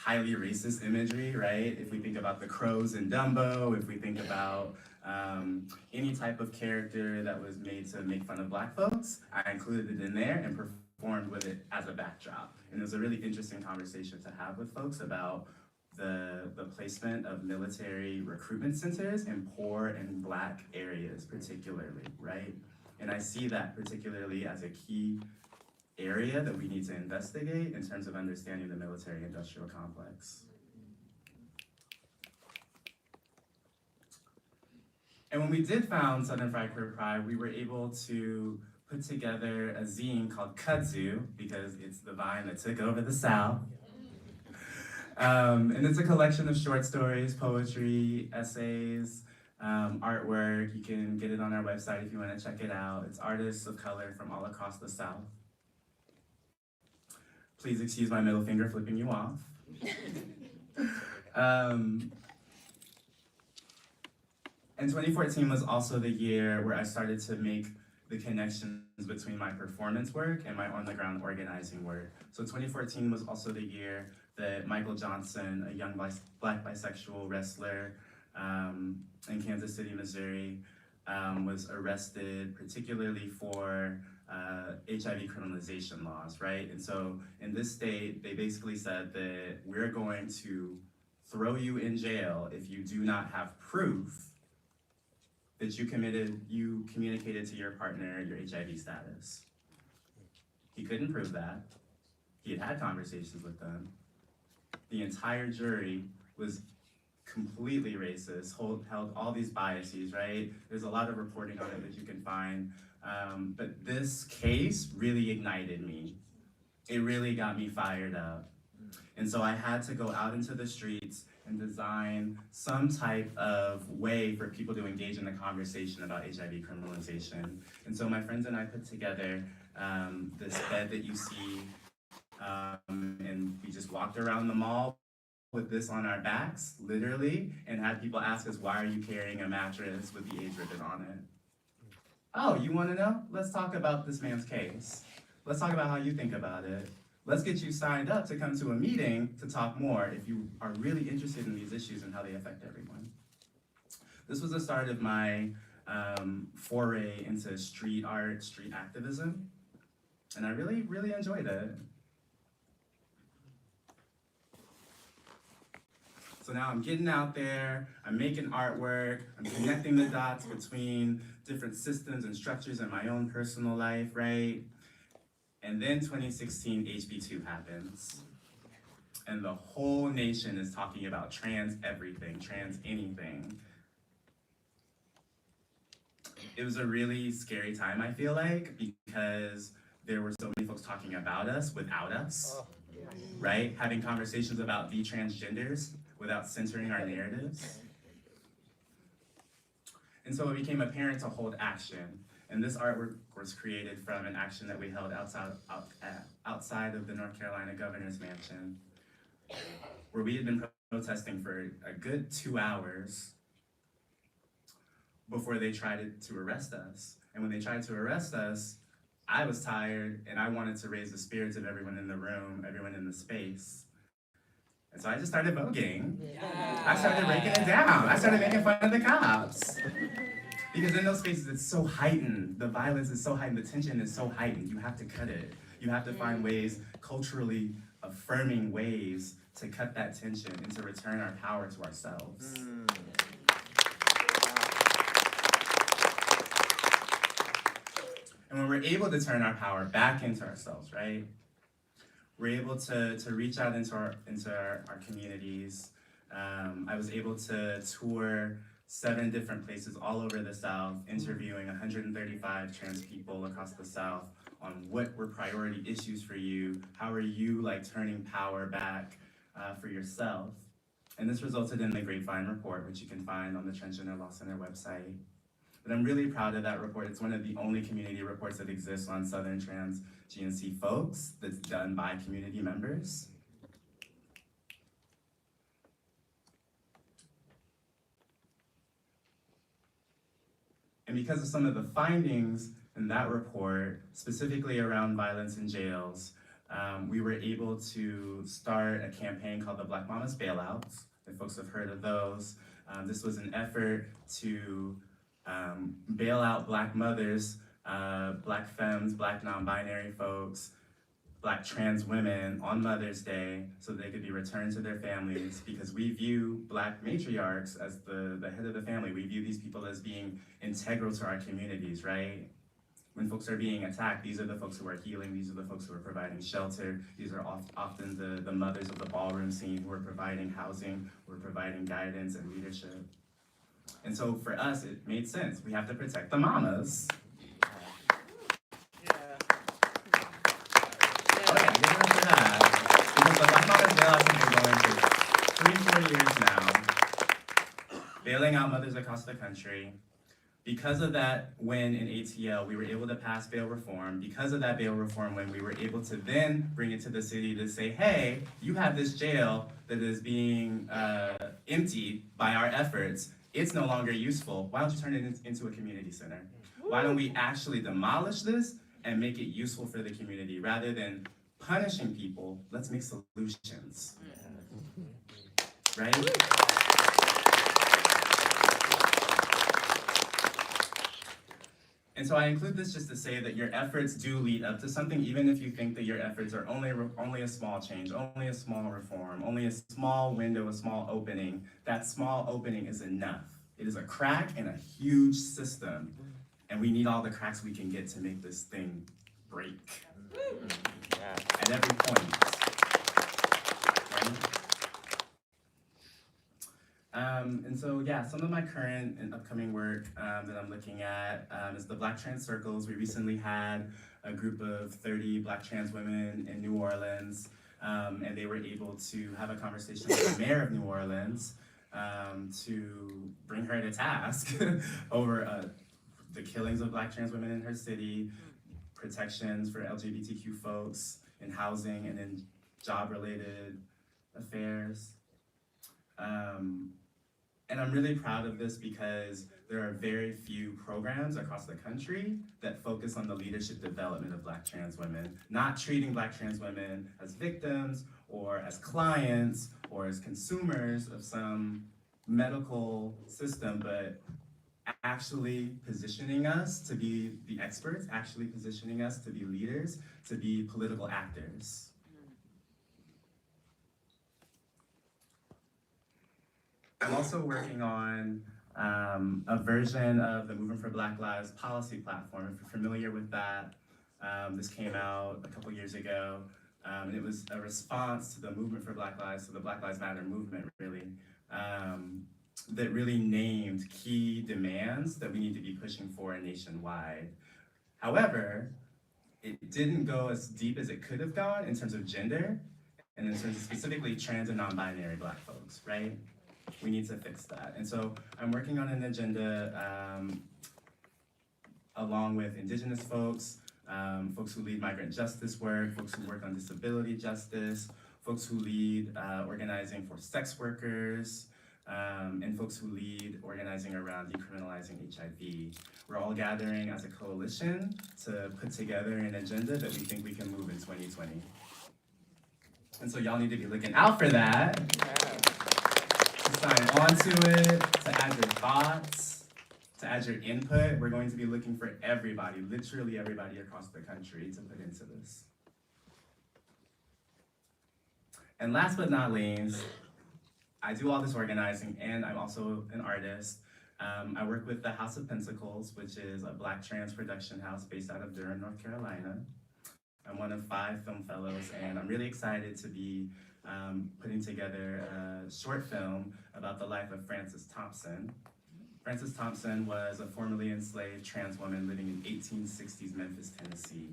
highly racist imagery, right? If we think about the crows in Dumbo, if we think about any type of character that was made to make fun of Black folks, I included it in there and performed with it as a backdrop. And it was a really interesting conversation to have with folks about the placement of military recruitment centers in poor and Black areas particularly, right? And I see that particularly as a key area that we need to investigate in terms of understanding the military-industrial complex. And when we did found Southern Fried Queer Pride, we were able to put together a zine called Kudzu, because it's the vine that took over the South. And it's a collection of short stories, poetry, essays, artwork. You can get it on our website if you want to check it out. It's artists of color from all across the South. Please excuse my middle finger flipping you off. And 2014 was also the year where I started to make the connections between my performance work and my on-the-ground organizing work. So 2014 was also the year that Michael Johnson, a young Black bisexual wrestler in Kansas City, Missouri, was arrested, particularly for HIV criminalization laws, right? And so in this state, they basically said that we're going to throw you in jail if you do not have proof that you communicated to your partner your HIV status. He couldn't prove that. He had had conversations with them. The entire jury was completely racist, held all these biases, right? There's a lot of reporting on it that you can find. But this case really ignited me. It really got me fired up. And so I had to go out into the streets and design some type of way for people to engage in the conversation about HIV criminalization. And so my friends and I put together this bed that you see, and we just walked around the mall with this on our backs, literally, and had people ask us, why are you carrying a mattress with the AIDS ribbon on it? Oh, you want to know? Let's talk about this man's case. Let's talk about how you think about it. Let's get you signed up to come to a meeting to talk more if you are really interested in these issues and how they affect everyone. This was the start of my foray into street art, street activism, and I really, really enjoyed it. So now I'm getting out there, I'm making artwork, I'm connecting the dots between different systems and structures in my own personal life, right? And then 2016, HB2 happens. And the whole nation is talking about trans everything, trans anything. It was a really scary time, I feel like, because there were so many folks talking about us without us, right? Having conversations about the transgenders without censoring our narratives. And so it became apparent to hold action. And this artwork was created from an action that we held outside of the North Carolina Governor's Mansion, where we had been protesting for a good 2 hours before they tried to arrest us. And when they tried to arrest us, I was tired and I wanted to raise the spirits of everyone in the room, everyone in the space. And so I just started voguing. Yeah. I started breaking it down. I started making fun of the cops. Because in those spaces, it's so heightened. The violence is so heightened. The tension is so heightened. You have to cut it. You have to find ways, culturally affirming ways, to cut that tension and to return our power to ourselves. And when we're able to turn our power back into ourselves, right? We're able to reach out into our communities. I was able to tour 7 different places all over the South, interviewing 135 trans people across the South on what were priority issues for you, how are you turning power back for yourself. And this resulted in the Grapevine Report, which you can find on the Transgender Law Center website. But I'm really proud of that report. It's one of the only community reports that exists on Southern trans GNC folks that's done by community members. And because of some of the findings in that report, specifically around violence in jails, we were able to start a campaign called the Black Mamas Bailouts, if folks have heard of those. This was an effort to bail out Black mothers, Black femmes, Black non-binary folks, Black trans women on Mother's Day so they could be returned to their families, because we view Black matriarchs as the head of the family. We view these people as being integral to our communities, right? When folks are being attacked, these are the folks who are healing, these are the folks who are providing shelter, these are often the mothers of the ballroom scene who are providing housing, who are providing guidance and leadership. And so for us, it made sense. We have to protect the mamas. Because the Black Mamas Bailouts have been going for 3-4 years now, bailing out mothers across the country. Because of that win in ATL, we were able to pass bail reform. Because of that bail reform win, we were able to then bring it to the city to say, hey, you have this jail that is being emptied by our efforts. It's no longer useful. Why don't you turn it into a community center? Why don't we actually demolish this and make it useful for the community? Rather than punishing people, let's make solutions. Right? And so I include this just to say that your efforts do lead up to something, even if you think that your efforts are only a small change, only a small reform, only a small window, a small opening. That small opening is enough. It is a crack in a huge system, and we need all the cracks we can get to make this thing break. At every point. Right? And so, yeah, some of my current and upcoming work that I'm looking at is the Black Trans Circles. We recently had a group of 30 Black trans women in New Orleans, and they were able to have a conversation with the mayor of New Orleans to bring her to task over the killings of Black trans women in her city, protections for LGBTQ folks in housing and in job-related affairs. And I'm really proud of this because there are very few programs across the country that focus on the leadership development of Black trans women, not treating Black trans women as victims or as clients or as consumers of some medical system, but actually positioning us to be the experts, actually positioning us to be leaders, to be political actors. I'm also working on a version of the Movement for Black Lives policy platform. If you're familiar with that, this came out a couple years ago, and it was a response to the Movement for Black Lives, to the Black Lives Matter movement, really, that really named key demands that we need to be pushing for nationwide. However, it didn't go as deep as it could have gone in terms of gender, and in terms of specifically trans and non-binary Black folks, right? We need to fix that. And so I'm working on an agenda along with Indigenous folks, folks who lead migrant justice work, folks who work on disability justice, folks who lead organizing for sex workers, and folks who lead organizing around decriminalizing HIV. We're all gathering as a coalition to put together an agenda that we think we can move in 2020. And so y'all need to be looking out for that. To sign on to it, to add your thoughts, to add your input. We're going to be looking for everybody, literally everybody across the country to put into this. And last but not least, I do all this organizing and I'm also an artist. I work with the House of Pensacles, which is a Black trans production house based out of Durham, North Carolina. I'm one of 5 film fellows, and I'm really excited to be putting together a short film about the life of Frances Thompson. Frances Thompson was a formerly enslaved trans woman living in 1860s Memphis, Tennessee.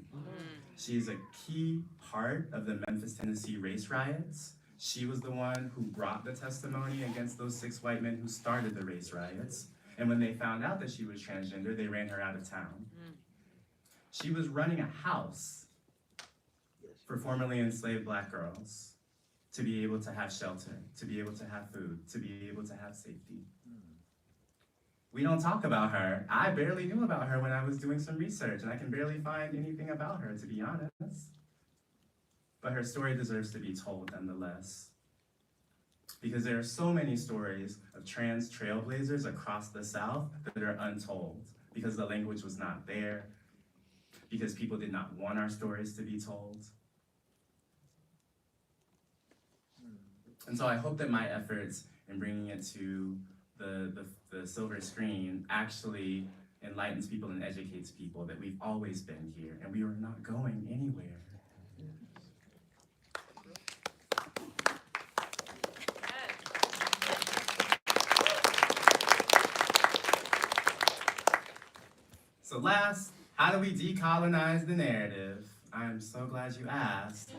She's a key part of the Memphis, Tennessee race riots. She was the one who brought the testimony against those 6 white men who started the race riots. And when they found out that she was transgender, they ran her out of town. She was running a house for formerly enslaved Black girls to be able to have shelter, to be able to have food, to be able to have safety. We don't talk about her. I barely knew about her when I was doing some research, and I can barely find anything about her, to be honest. but her story deserves to be told nonetheless. Because there are so many stories of trans trailblazers across the South that are untold, because the language was not there, because people did not want our stories to be told. And so I hope that my efforts in bringing it to the silver screen actually enlightens people and educates people that we've always been here and we are not going anywhere. So last, how do we decolonize the narrative? I'm so glad you asked.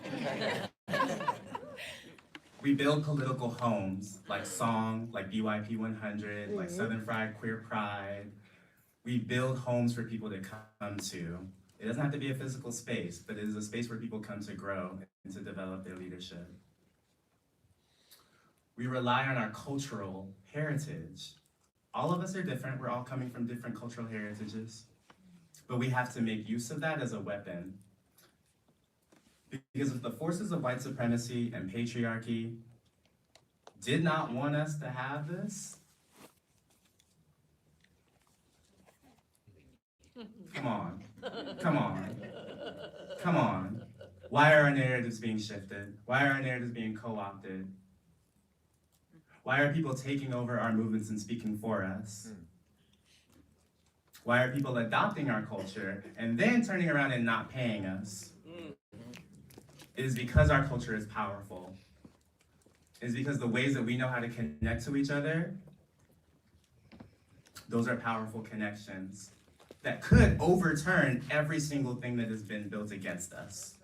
We build political homes, like Song, like BYP 100, like Southern Fried Queer Pride. We build homes for people to come to. It doesn't have to be a physical space, but it is a space where people come to grow and to develop their leadership. We rely on our cultural heritage. All of us are different, we're all coming from different cultural heritages, but we have to make use of that as a weapon. Because if the forces of white supremacy and patriarchy did not want us to have this, come on, come on, come on. Why are our narratives being shifted? Why are our narratives being co-opted? Why are people taking over our movements and speaking for us? Why are people adopting our culture and then turning around and not paying us? It is because our culture is powerful. It is because the ways that we know how to connect to each other, those are powerful connections that could overturn every single thing that has been built against us.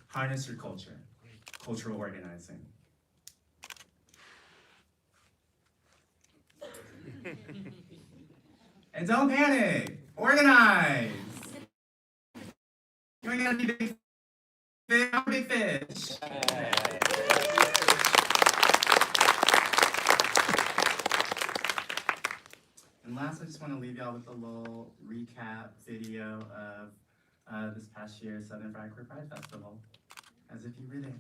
Harness your culture, cultural organizing. And don't panic, organize. You ain't gotta be big fish, I'm a big fish. And last, I just want to leave y'all with a little recap video of this past year's Southern Fried Queer Pride Festival, as if you were there.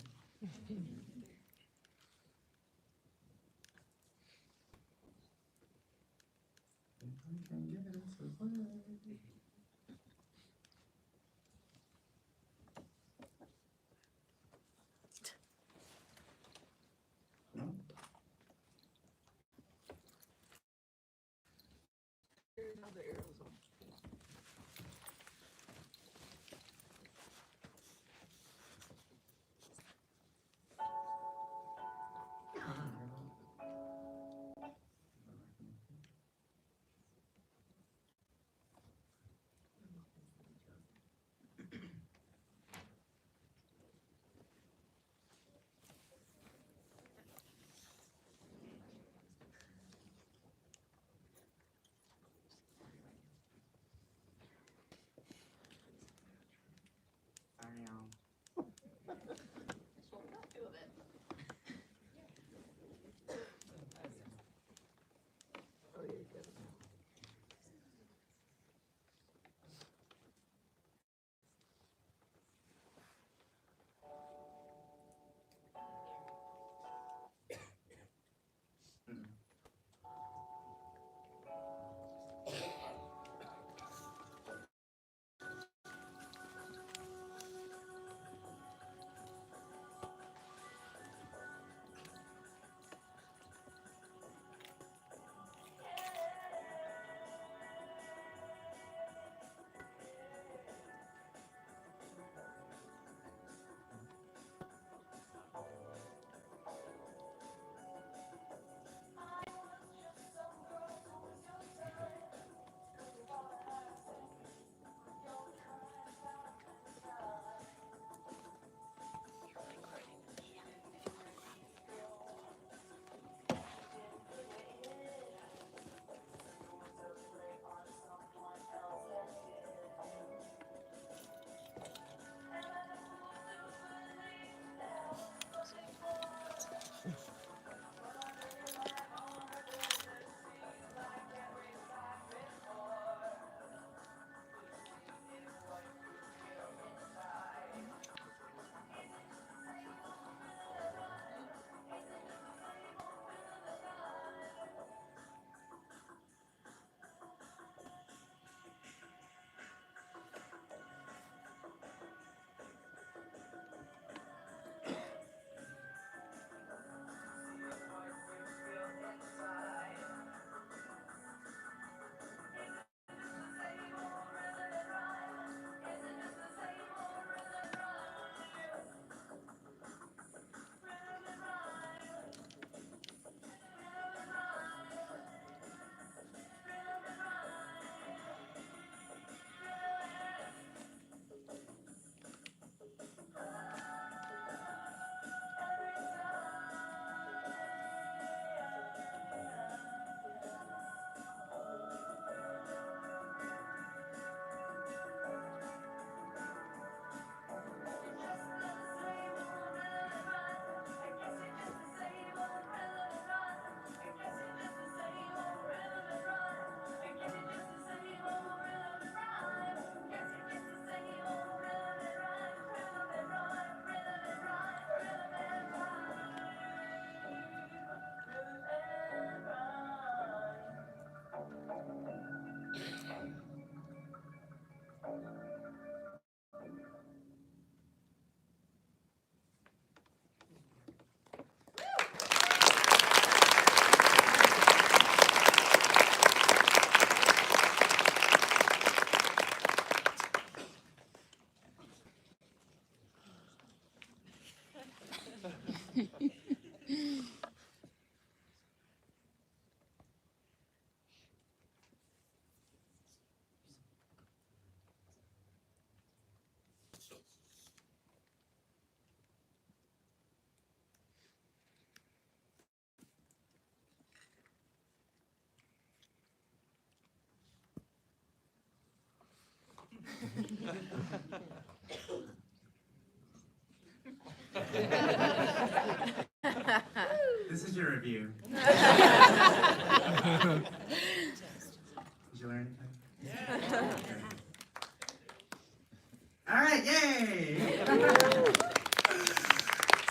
This is your review. Did you learn anything? Yeah. Okay. All right, yay!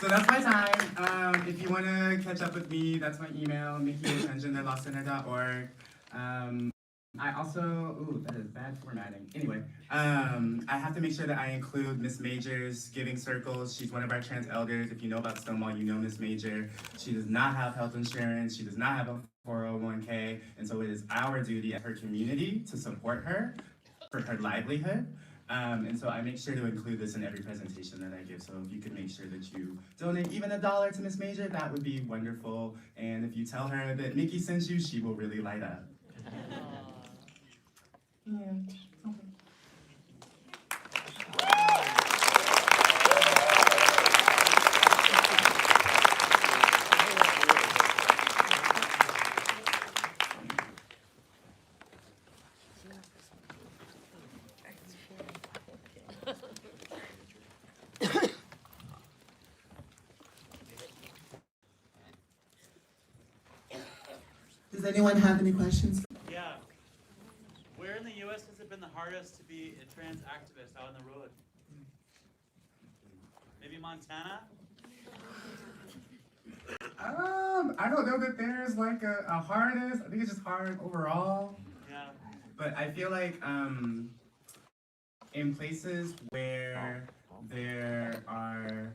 So that's my time. If you want to catch up with me, that's my email, micky@lostcenter.org. I also, ooh, that is bad formatting. Anyway, I have to make sure that I include Miss Major's Giving Circles. She's one of our trans elders. If you know about Stonewall, you know Miss Major. She does not have health insurance. She does not have a 401k. And so it is our duty as her community to support her for her livelihood. And so I make sure to include this in every presentation that I give. So if you could make sure that you donate even $1 to Miss Major, that would be wonderful. And if you tell her that Micky sent you, she will really light up. Yeah. Does anyone have any questions? Yeah. Where in the U.S. has it been the hardest to be a trans activist out on the road? Maybe Montana? I don't know that there's like a hardest. I think it's just hard overall. Yeah. But I feel like in places where there are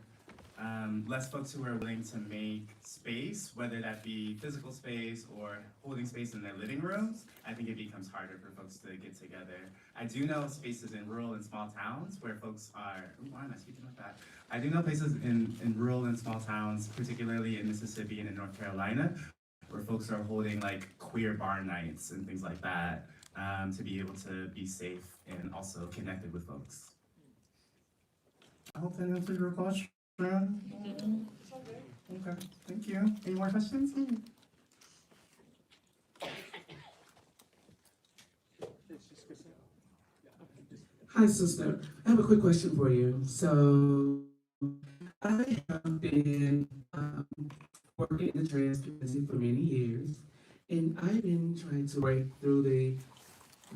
less folks who are willing to make space, whether that be physical space or holding space in their living rooms, I think it becomes harder for folks to get together. I do know spaces in rural and small towns where folks are, ooh, why am I speaking like that? I do know places in rural and small towns, particularly in Mississippi and in North Carolina, where folks are holding like queer bar nights and things like that to be able to be safe and also connected with folks. I hope that answers your question. Okay, thank you. Any more questions? Hi, sister. I have a quick question for you. So, I have been working in the trans community for many years, and I've been trying to break through the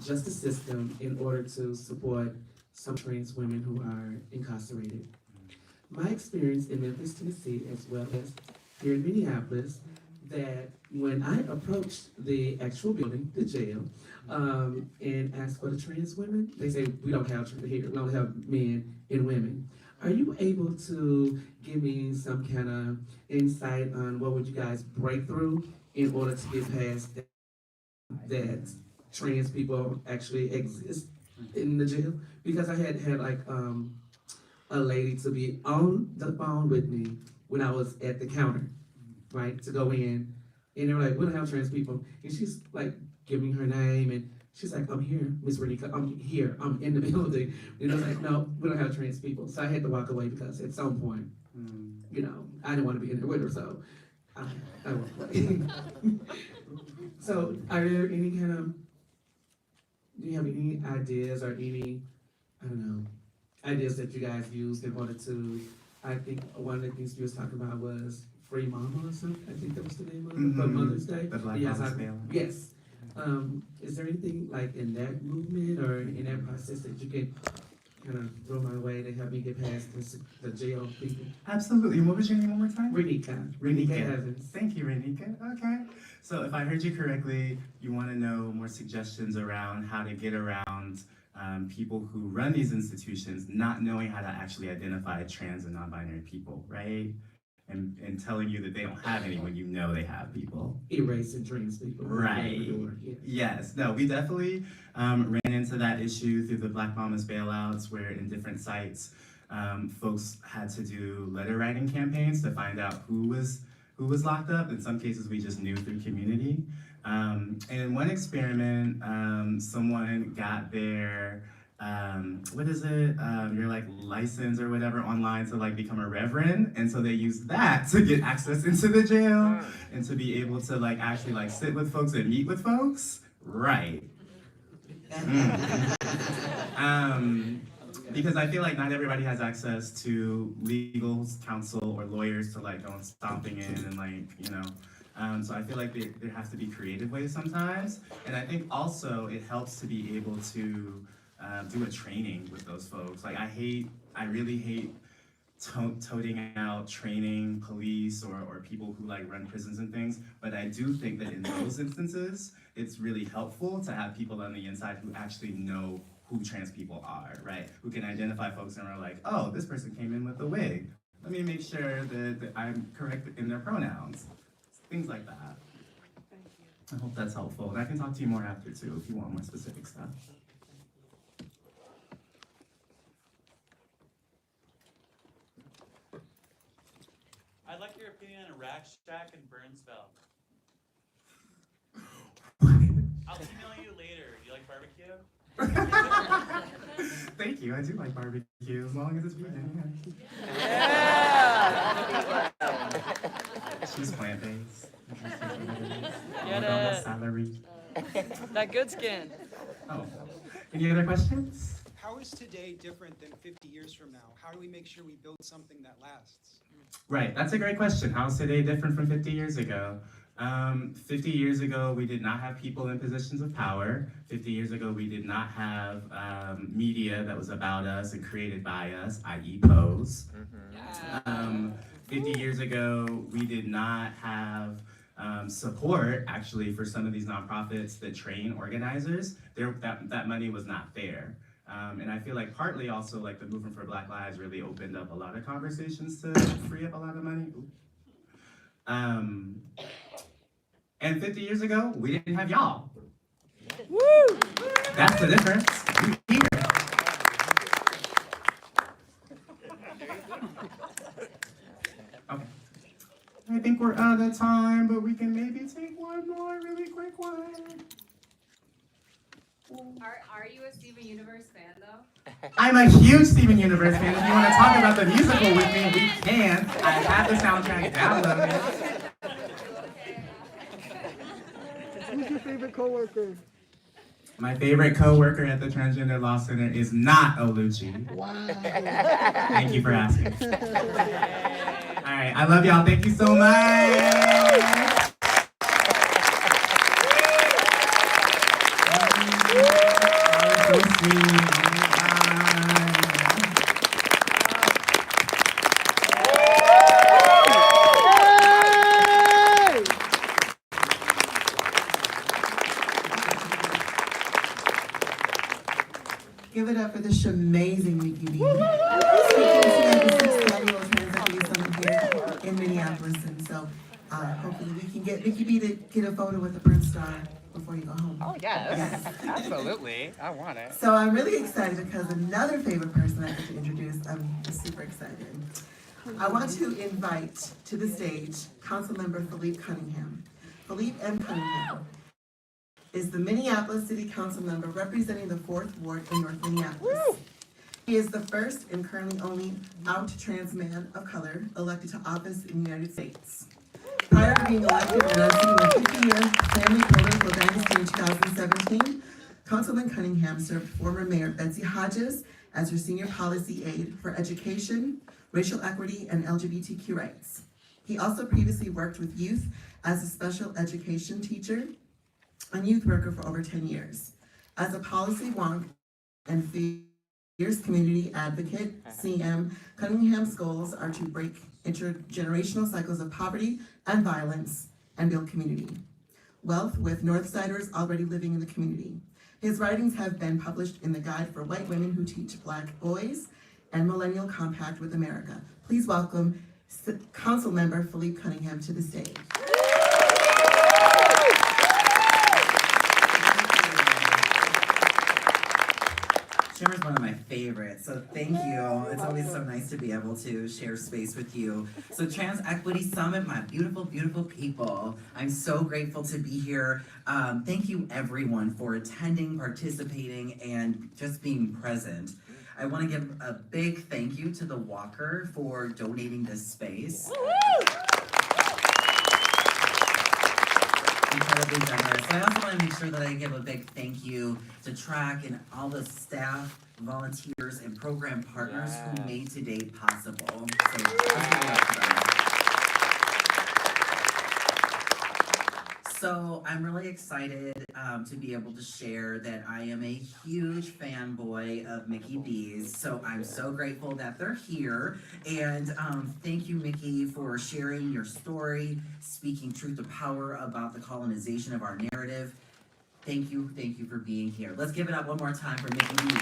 justice system in order to support some trans women who are incarcerated. My experience in Memphis, Tennessee, as well as here in Minneapolis, that when I approached the actual building, the jail, and asked for the trans women, they say, we don't have trans here, we only have men and women. Are you able to give me some kind of insight on what would you guys break through in order to get past that trans people actually exist in the jail? Because I had like, a lady to be on the phone with me when I was at the counter, right, to go in, and they were like, we don't have trans people, and she's like giving her name, and she's like, I'm here, Miss Renika, I'm here, I'm in the building, and I was like, no, we don't have trans people, so I had to walk away because at some point, you know, I didn't want to be in there with her, so I walked away. So, are there any kind of, do you have any ideas or any, I don't know, ideas that you guys used in order to, I think one of the things you was talking about was Free Mama or something, I think that was the name of it, for Mother's Day. The Black Yes, Mama's Bailout. yes. Is there anything like in that movement or in that process that you can kind of throw my way to help me get past the jail people? Absolutely. What was your name one more time? Renika Evans. Thank you, Renika. Okay. So if I heard you correctly, you want to know more suggestions around how to get around people who run these institutions not knowing how to actually identify trans and non-binary people, right? And telling you that they don't have any when you know they have people. Erasing trans people. Right. Yes. Yes. No, we definitely ran into that issue through the Black Mamas bailouts, where in different sites, folks had to do letter writing campaigns to find out who was locked up. In some cases, we just knew through community. And in one experiment, someone got their your like license or whatever online to like become a reverend, and so they used that to get access into the jail and to be able to like actually like sit with folks and meet with folks. Right. Because I feel like not everybody has access to legal counsel or lawyers to like go stomping in and like, you know. So I feel like there has to be creative ways sometimes. And I think also it helps to be able to do a training with those folks. Like I really hate toting out training police or people who like run prisons and things, but I do think that in those instances, it's really helpful to have people on the inside who actually know who trans people are, right? Who can identify folks and are like, oh, this person came in with a wig. Let me make sure that I'm correct in their pronouns. Things like that. Thank you. I hope that's helpful. And I can talk to you more after too if you want more specific stuff. I'd like your opinion on a rack shack in Burnsville. I'll email you later. Do you like barbecue? Thank you. I do like barbecue as long as it's vegan. Yeah. She's plant-based. Get Without it. salary. That good skin. Oh, any other questions? How is today different than 50 years from now? How do we make sure we build something that lasts? Right, that's a great question. How is today different from 50 years ago? 50 years ago, we did not have people in positions of power. 50 years ago, we did not have media that was about us and created by us, i.e. Pose. 50 years ago, we did not have support, actually, for some of these nonprofits that train organizers. That money was not there. And I feel like partly also like the movement for Black Lives really opened up a lot of conversations to free up a lot of money. And 50 years ago, we didn't have y'all. Woo! That's the difference. We here. Okay. I think we're out of time, but we can maybe take one more really quick one. Are you a Steven Universe fan though? I'm a huge Steven Universe fan. If you want to talk about the musical with me, we can. I have the soundtrack downloaded. Who's your favorite coworker? My favorite coworker at the Transgender Law Center is not Oluchi. Wow. Thank you for asking. All right, I love y'all. Thank you so much. So sweet. Give it up for this amazing Micky B. Speaking to the 6th annual Trans Equity Summit here in Minneapolis. And so hopefully we can get Micky B to get a photo with the Prince star before you go home. Oh, yes. Yes. Absolutely. I want it. So I'm really excited because another favorite person I get to introduce, I'm super excited. I want to invite to the stage Councilmember Phillipe Cunningham. Phillipe M. Cunningham is the Minneapolis City Council member representing the 4th Ward in North Minneapolis. Woo! He is the first and currently only out trans man of color elected to office in the United States. Prior to being elected and unseating a 50-year family political dynasty in 2017, Councilman Cunningham served former Mayor Betsy Hodges as her senior policy aide for education, racial equity, and LGBTQ rights. He also previously worked with youth as a special education teacher and youth worker for over 10 years. As a policy wonk and fierce community advocate, CM, Cunningham's goals are to break intergenerational cycles of poverty and violence and build community. Wealth with Northsiders already living in the community. His writings have been published in the Guide for White Women Who Teach Black Boys and Millennial Compact with America. Please welcome Councilmember Phillipe Cunningham to the stage. Shimmer's one of my favorites, so thank you. It's always so nice to be able to share space with you. So Trans Equity Summit, my beautiful, beautiful people. I'm so grateful to be here. Thank you everyone for attending, participating, and just being present. I want to give a big thank you to the Walker for donating this space. Incredibly generous. I also want to make sure that I give a big thank you to Track and all the staff, volunteers, and program partners who made today possible. So let's give it up for them. So I'm really excited to be able to share that I am a huge fanboy of Micky B's. So I'm so grateful that they're here. And thank you, Micky, for sharing your story, speaking truth to power about the colonization of our narrative. Thank you for being here. Let's give it up one more time for Micky B.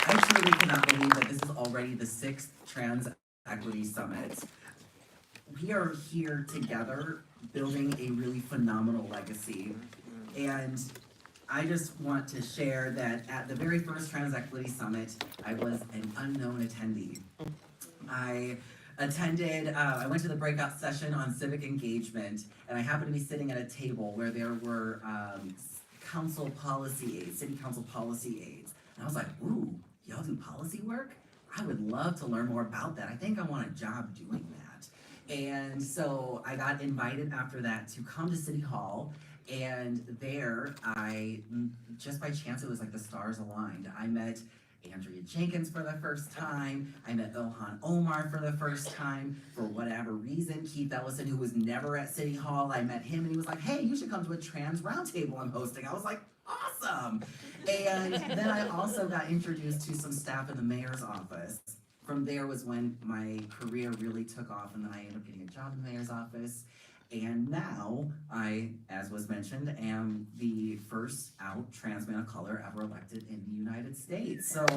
I truly cannot believe that this is already the 6th Trans Equity Summit. We are here together building a really phenomenal legacy. And I just want to share that at the very first Trans Equity Summit, I was an unknown attendee. I went to the breakout session on civic engagement, and I happened to be sitting at a table where there were council policy aides, city council policy aides. And I was like, ooh, y'all do policy work? I would love to learn more about that. I think I want a job doing that. And so I got invited after that to come to City Hall, and there just by chance, it was like the stars aligned. I met Andrea Jenkins for the first time. I met Ilhan Omar for the first time. For whatever reason, Keith Ellison, who was never at City Hall, I met him and he was like, hey, you should come to a trans roundtable I'm hosting. I was like, awesome. And then I also got introduced to some staff in the mayor's office. From there was when my career really took off, and then I ended up getting a job in the mayor's office. And now I, as was mentioned, am the first out trans man of color ever elected in the United States. So I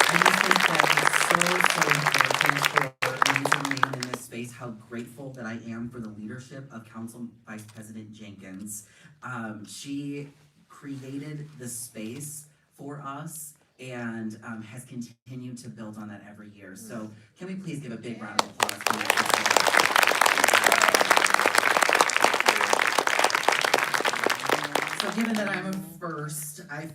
just think that it's so important for me to remain in this space, how grateful that I am for the leadership of Council Vice President Jenkins. She created the space for us and has continued to build on that every year. So can we please give a big round of applause for that? So given that I'm a first, I've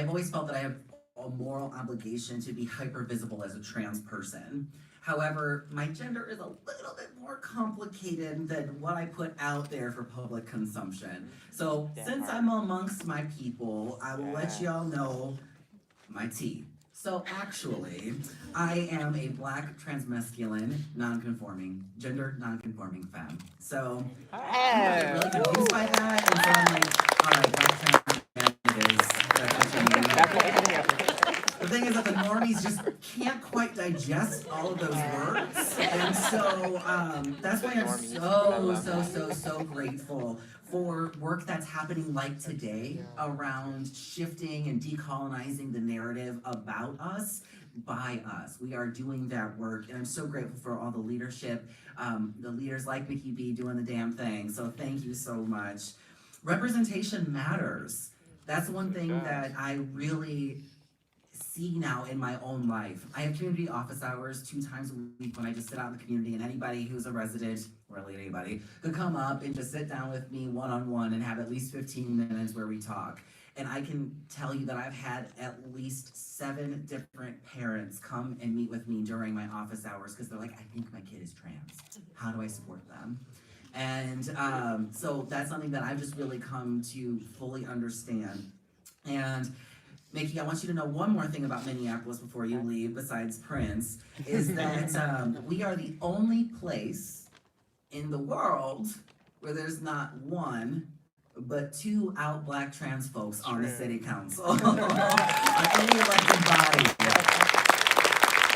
always felt that I have a moral obligation to be hyper visible as a trans person. However, my gender is a little bit more complicated than what I put out there for public consumption. So since I'm amongst my people, I will let y'all know my tea. So actually, I am a black transmasculine, gender non-conforming femme. So I get really confused by that, and so I'm like, all right, black trans it is. That's what you mean. The thing is that the normies just can't quite digest all of those words, and so that's why I'm so grateful for work that's happening like today around shifting and decolonizing the narrative about us by us. We are doing that work, and I'm so grateful for all the leadership, the leaders like Micky B doing the damn thing. So thank you so much. Representation matters. That's one thing that I really see now in my own life. I have community office hours 2 times a week when I just sit out in the community, and anybody who's a resident, really anybody, could come up and just sit down with me one-on-one and have at least 15 minutes where we talk. And I can tell you that I've had at least 7 different parents come and meet with me during my office hours because they're like, I think my kid is trans. How do I support them? And so that's something that I've just really come to fully understand. And Micky, I want you to know one more thing about Minneapolis before you leave, besides Prince, is that we are the only place in the world where there's not 1, but 2 out black trans folks on the city council. On any elected body.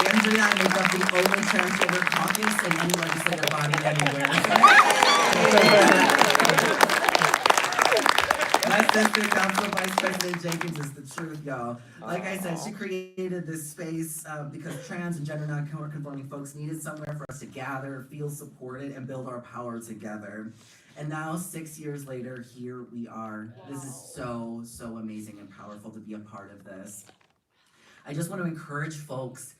Andrea and I make up the only transgender caucus in any legislative body anywhere. My sister, Council Vice President Jenkins, is the truth, y'all. Like I said, she created this space because trans and gender non-conforming folks needed somewhere for us to gather, feel supported, and build our power together. And now, 6 years later, here we are. This is so, so amazing and powerful to be a part of this. I just want to encourage folks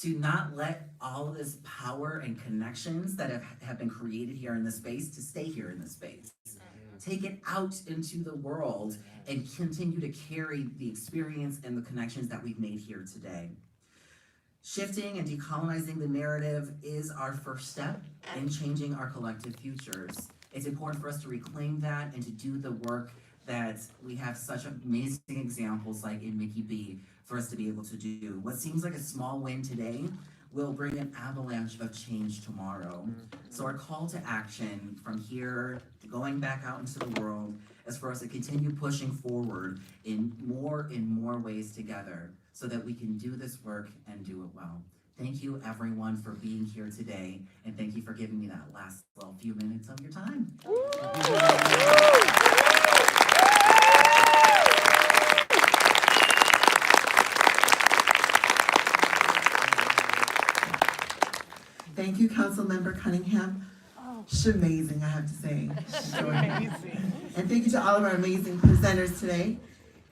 to not let all of this power and connections that have been created here in this space to stay here in this space. Take it out into the world and continue to carry the experience and the connections that we've made here today. Shifting and decolonizing the narrative is our first step in changing our collective futures. It's important for us to reclaim that and to do the work that we have such amazing examples like in Micky B for us to be able to do. What seems like a small win today will bring an avalanche of change tomorrow. So our call to action from here to going back out into the world is for us to continue pushing forward in more ways together so that we can do this work and do it well. Thank you everyone for being here today, and thank you for giving me that last little few minutes of your time. Thank you, Councilmember Cunningham. Amazing, I have to say. And thank you to all of our amazing presenters today.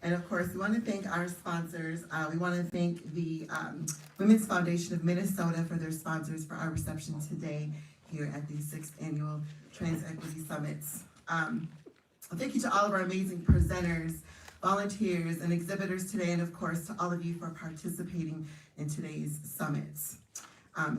And of course, we want to thank our sponsors. We want to thank the Women's Foundation of Minnesota for their sponsors for our reception today here at the 6th Annual Trans Equity Summits. Thank you to all of our amazing presenters, volunteers, and exhibitors today, and of course to all of you for participating in today's summits.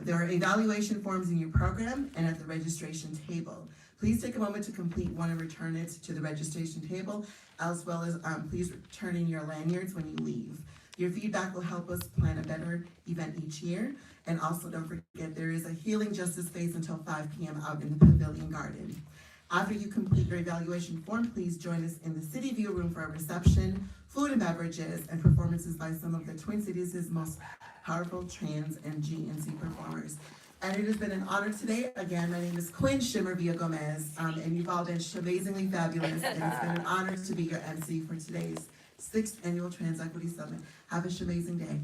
There are evaluation forms in your program and at the registration table. Please take a moment to complete one and return it to the registration table, as well as please return in your lanyards when you leave. Your feedback will help us plan a better event each year. And also don't forget, there is a healing justice phase until 5 p.m. out in the Pavilion Garden. After you complete your evaluation form, please join us in the City View Room for a reception, food and beverages, and performances by some of the Twin Cities' most powerful trans and GNC performers. And it has been an honor today. Again, my name is Quinn Villagomez, and you've all been amazingly fabulous. And it's been an honor to be your MC for today's 6th Annual Trans Equity Summit. Have a amazing day.